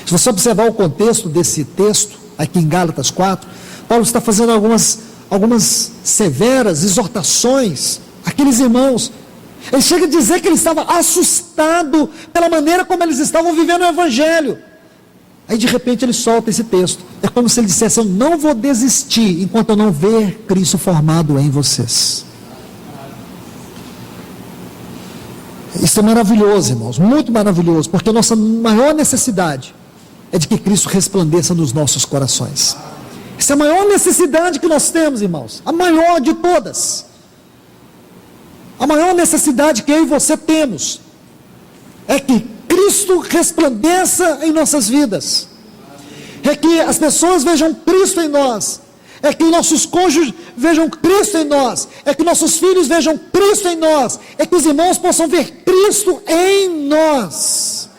Speaker 1: Se você observar o contexto desse texto, aqui em Gálatas 4, Paulo está fazendo algumas severas exortações àqueles irmãos. Ele chega a dizer que ele estava assustado pela maneira como eles estavam vivendo o Evangelho. Aí de repente ele solta esse texto. É como se ele dissesse: eu não vou desistir enquanto eu não ver Cristo formado em vocês. Isso é maravilhoso, irmãos, muito maravilhoso, porque a nossa maior necessidade é de que Cristo resplandeça nos nossos corações. Essa é a maior necessidade que nós temos, irmãos, a maior de todas. A maior necessidade que eu e você temos é que Cristo resplandeça em nossas vidas, é que as pessoas vejam Cristo em nós, é que nossos cônjuges vejam Cristo em nós, é que nossos filhos vejam Cristo em nós, é que os irmãos possam ver Cristo em nós.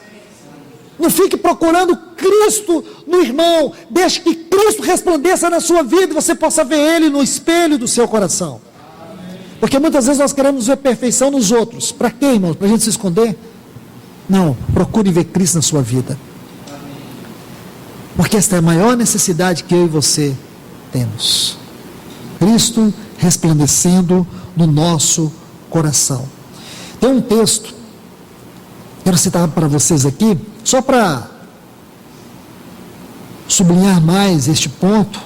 Speaker 1: Não fique procurando Cristo no irmão, deixe que Cristo resplandeça na sua vida e você possa ver Ele no espelho do seu coração. Porque muitas vezes nós queremos ver perfeição nos outros. Para quê, irmãos? Para a gente se esconder? Não, procure ver Cristo na sua vida. Porque esta é a maior necessidade que eu e você temos. Cristo resplandecendo no nosso coração. Tem um texto, quero citar para vocês aqui, só para sublinhar mais este ponto,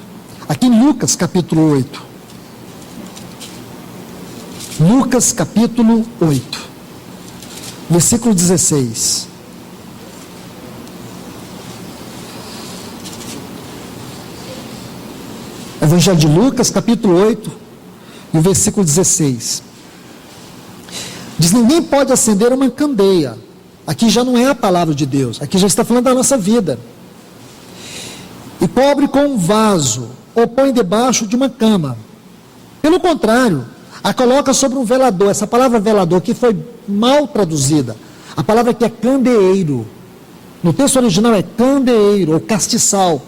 Speaker 1: aqui em Lucas capítulo 8. Lucas capítulo 8, versículo 16. Evangelho de Lucas, capítulo 8, e o versículo 16. Diz: ninguém pode acender uma candeia. Aqui já não é a palavra de Deus, aqui já está falando da nossa vida. E cobre com um vaso, ou põe debaixo de uma cama. Pelo contrário, a coloca sobre um velador. Essa palavra velador aqui foi mal traduzida. A palavra aqui é candeeiro. No texto original é candeeiro ou castiçal.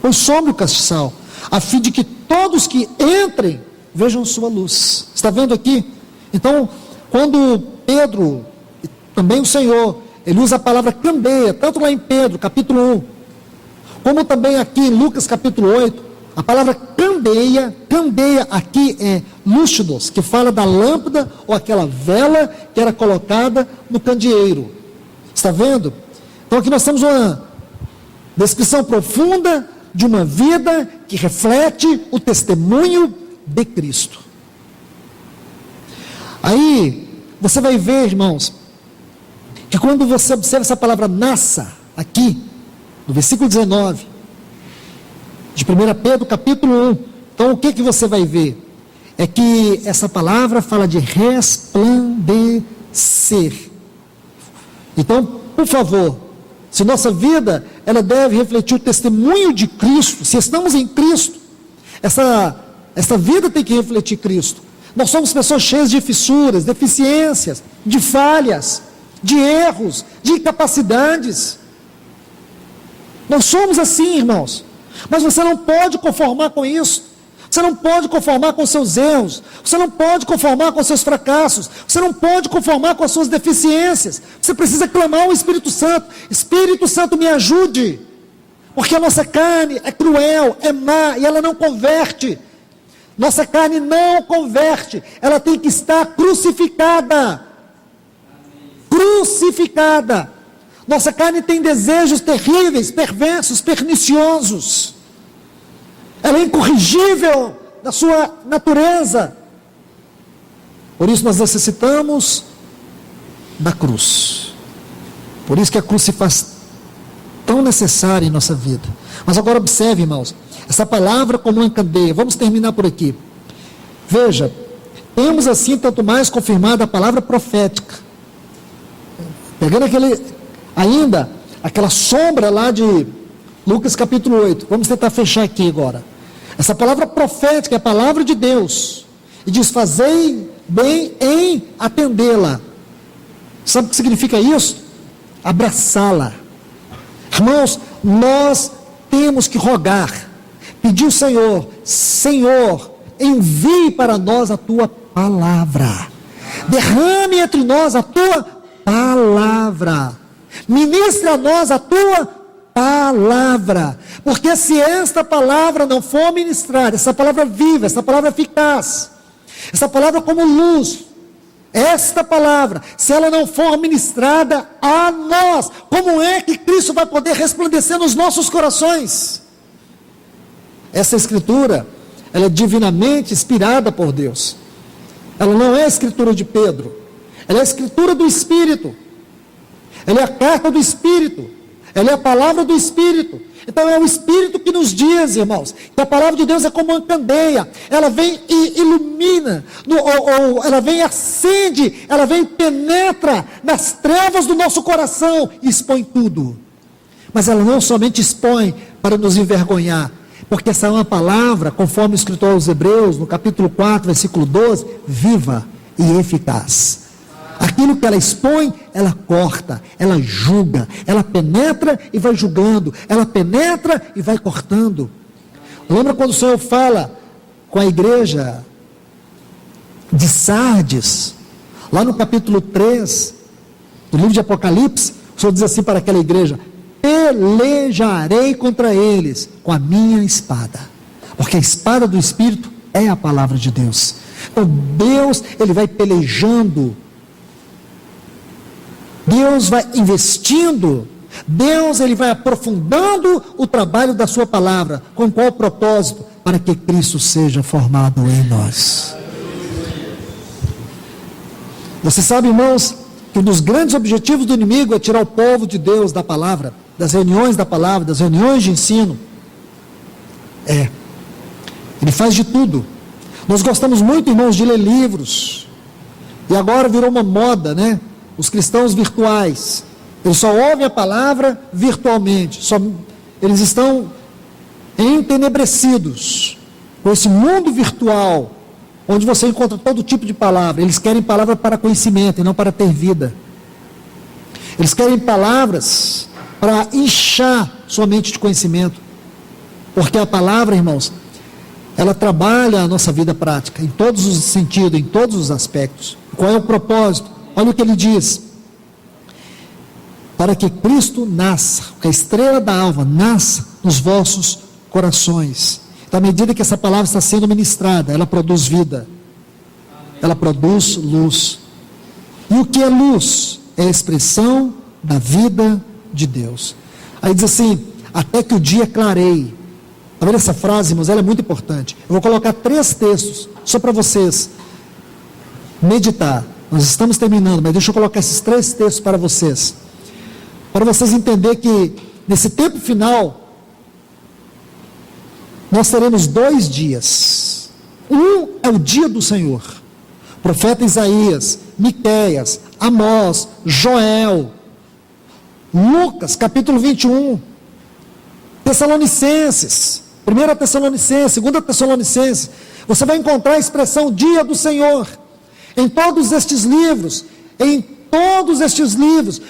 Speaker 1: Pois sobre o castiçal, a fim de que todos que entrem vejam sua luz. Está vendo aqui? Então, quando Pedro, e também o Senhor, ele usa a palavra candeia, tanto lá em Pedro, capítulo 1, como também aqui em Lucas, capítulo 8, a palavra candeia aqui é lúcidos, que fala da lâmpada ou aquela vela que era colocada no candeeiro. Está vendo? Então aqui nós temos uma descrição profunda de uma vida que reflete o testemunho de Cristo. Aí você vai ver, irmãos, que quando você observa essa palavra nasça, aqui, no versículo 19, de 1 Pedro, capítulo 1, então o que você vai ver? É que essa palavra fala de resplandecer. Então, por favor, se nossa vida, ela deve refletir o testemunho de Cristo, se estamos em Cristo, essa vida tem que refletir Cristo. Nós somos pessoas cheias de fissuras, deficiências, de falhas, de erros, de incapacidades. Nós somos assim, irmãos. Mas você não pode conformar com isso. Você não pode conformar com seus erros. Você não pode conformar com seus fracassos. Você não pode conformar com as suas deficiências. Você precisa clamar ao Espírito Santo. Espírito Santo, me ajude. Porque a nossa carne é cruel, é má e ela não converte. Nossa carne não converte. Ela tem que estar crucificada. Crucificada. Nossa carne tem desejos terríveis, perversos, perniciosos. Ela é incorrigível na sua natureza. Por isso nós necessitamos da cruz. Por isso que a cruz se faz tão necessária em nossa vida. Mas agora observe, irmãos, essa palavra como uma candeia. Vamos terminar por aqui. Veja, temos assim tanto mais confirmada a palavra profética. Pegando aquela sombra lá de Lucas capítulo 8. Vamos tentar fechar aqui agora. Essa palavra profética é a palavra de Deus. E diz, fazei bem em atendê-la. Sabe o que significa isso? Abraçá-la. Irmãos, nós temos que rogar, pedir ao Senhor, Senhor, envie para nós a tua palavra. Derrame entre nós a tua palavra. Ministre a nós a tua palavra. Porque se esta palavra não for ministrada, essa palavra viva, essa palavra eficaz, essa palavra como luz, esta palavra, se ela não for ministrada a nós, como é que Cristo vai poder resplandecer nos nossos corações? Essa escritura, ela é divinamente inspirada por Deus. Ela não é a escritura de Pedro, ela é a escritura do Espírito. Ela é a carta do Espírito. Ela é a palavra do Espírito. Então é o Espírito que nos diz, irmãos, que a palavra de Deus é como uma candeia. Ela vem e ilumina, ela vem e acende, ela vem e penetra nas trevas do nosso coração e expõe tudo. Mas ela não somente expõe para nos envergonhar, porque essa é uma palavra, conforme o escritor aos Hebreus, no capítulo 4, versículo 12, viva e eficaz. Aquilo que ela expõe, ela corta, ela julga, ela penetra e vai julgando, ela penetra e vai cortando. Lembra quando o Senhor fala com a igreja de Sardes, lá no capítulo 3, do livro de Apocalipse, o Senhor diz assim para aquela igreja, pelejarei contra eles com a minha espada, porque a espada do Espírito é a palavra de Deus. Então Deus, Ele vai pelejando, Deus vai investindo, Deus Ele vai aprofundando o trabalho da sua palavra. Com qual propósito? Para que Cristo seja formado em nós. Você sabe, irmãos, que um dos grandes objetivos do inimigo é tirar o povo de Deus da palavra, das reuniões da palavra, das reuniões de ensino. Ele faz de tudo. Nós gostamos muito, irmãos, de ler livros, e agora virou uma moda, né? Os cristãos virtuais, eles só ouvem a palavra virtualmente, eles estão entenebrecidos com esse mundo virtual, onde você encontra todo tipo de palavra. Eles querem palavra para conhecimento e não para ter vida. Eles querem palavras para inchar sua mente de conhecimento. Porque a palavra, irmãos, ela trabalha a nossa vida prática, em todos os sentidos, em todos os aspectos. Qual é o propósito? Olha o que ele diz. Para que Cristo nasça, que a estrela da alva nasça nos vossos corações. Então, à medida que essa palavra está sendo ministrada, ela produz vida. Ela produz luz. E o que é luz? É a expressão da vida de Deus. Aí diz assim, até que o dia clareie. Tá vendo essa frase, irmãos? Ela é muito importante. Eu vou colocar 3 textos, só para vocês meditar. Nós estamos terminando, mas deixa eu colocar esses 3 textos para vocês entenderem que nesse tempo final, nós teremos 2 dias. Um é o dia do Senhor. Profeta Isaías, Miqueias, Amós, Joel, Lucas, capítulo 21, Tessalonicenses, 1 Tessalonicenses, 2 Tessalonicenses, você vai encontrar a expressão dia do Senhor, em todos estes livros,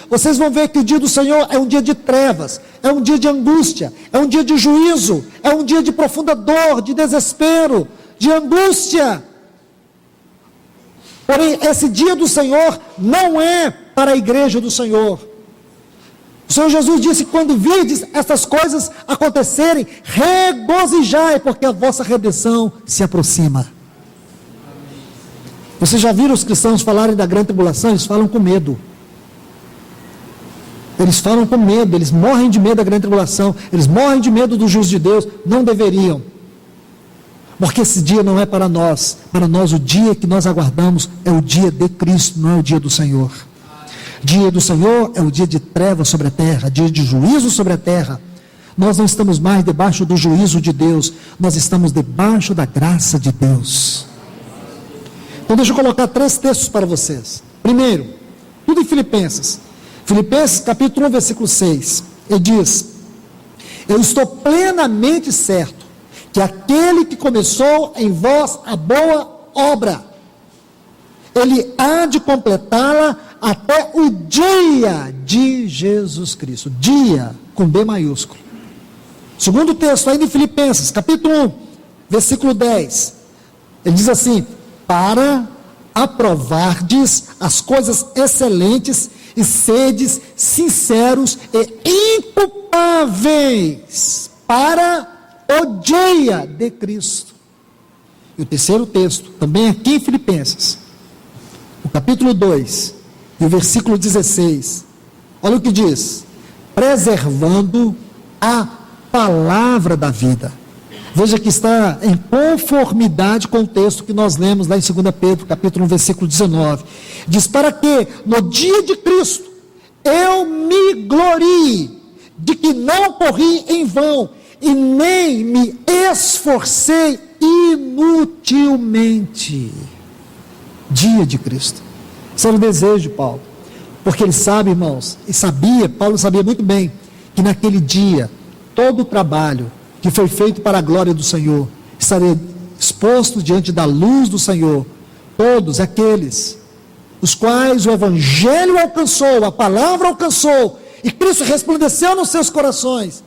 Speaker 1: vocês vão ver que o dia do Senhor é um dia de trevas, é um dia de angústia, é um dia de juízo, é um dia de profunda dor, de desespero, de angústia. Porém, esse dia do Senhor não é para a igreja do Senhor. O Senhor Jesus disse, quando virdes essas coisas acontecerem, regozijai, porque a vossa redenção se aproxima. Vocês já viram os cristãos falarem da grande tribulação? Eles falam com medo. Eles falam com medo, eles morrem de medo da grande tribulação, eles morrem de medo do juízo de Deus, não deveriam. Porque esse dia não é para nós o dia que nós aguardamos é o dia de Cristo, não é o dia do Senhor. Dia do Senhor é o dia de trevas sobre a terra, dia de juízo sobre a terra. Nós não estamos mais debaixo do juízo de Deus, nós estamos debaixo da graça de Deus. Então deixa eu colocar 3 textos para vocês. Primeiro, tudo em Filipenses. Filipenses capítulo 1, versículo 6. Ele diz, eu estou plenamente certo que aquele que começou em vós a boa obra, ele há de completá-la até o dia de Jesus Cristo. Dia com B maiúsculo. Segundo texto, ainda em Filipenses, capítulo 1, versículo 10. Ele diz assim, para aprovardes as coisas excelentes e sedes sinceros e inculpáveis para o dia de Cristo. E o terceiro texto, também aqui em Filipenses, o capítulo 2, e o versículo 16, olha o que diz, preservando a palavra da vida. Veja que está em conformidade com o texto que nós lemos lá em 2 Pedro, capítulo 1, versículo 19. Diz, para que no dia de Cristo eu me glorie de que não corri em vão e nem me esforcei inutilmente. Dia de Cristo. Esse era o desejo de Paulo. Porque ele sabe, irmãos, Paulo sabia muito bem que naquele dia, todo o trabalho que foi feito para a glória do Senhor, estaria exposto diante da luz do Senhor, todos aqueles, os quais o Evangelho alcançou, a palavra alcançou, e Cristo resplandeceu nos seus corações,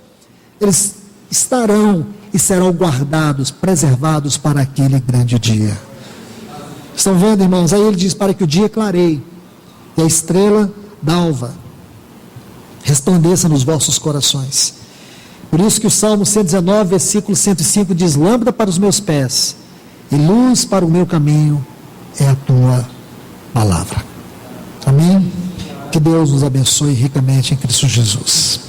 Speaker 1: eles estarão e serão guardados, preservados para aquele grande dia. Estão vendo, irmãos? Aí ele diz, para que o dia clareie, e a estrela d'alva resplandeça nos vossos corações. Por isso que o Salmo 119, versículo 105 diz, lâmpada para os meus pés e luz para o meu caminho é a tua palavra. Amém? Que Deus nos abençoe ricamente em Cristo Jesus.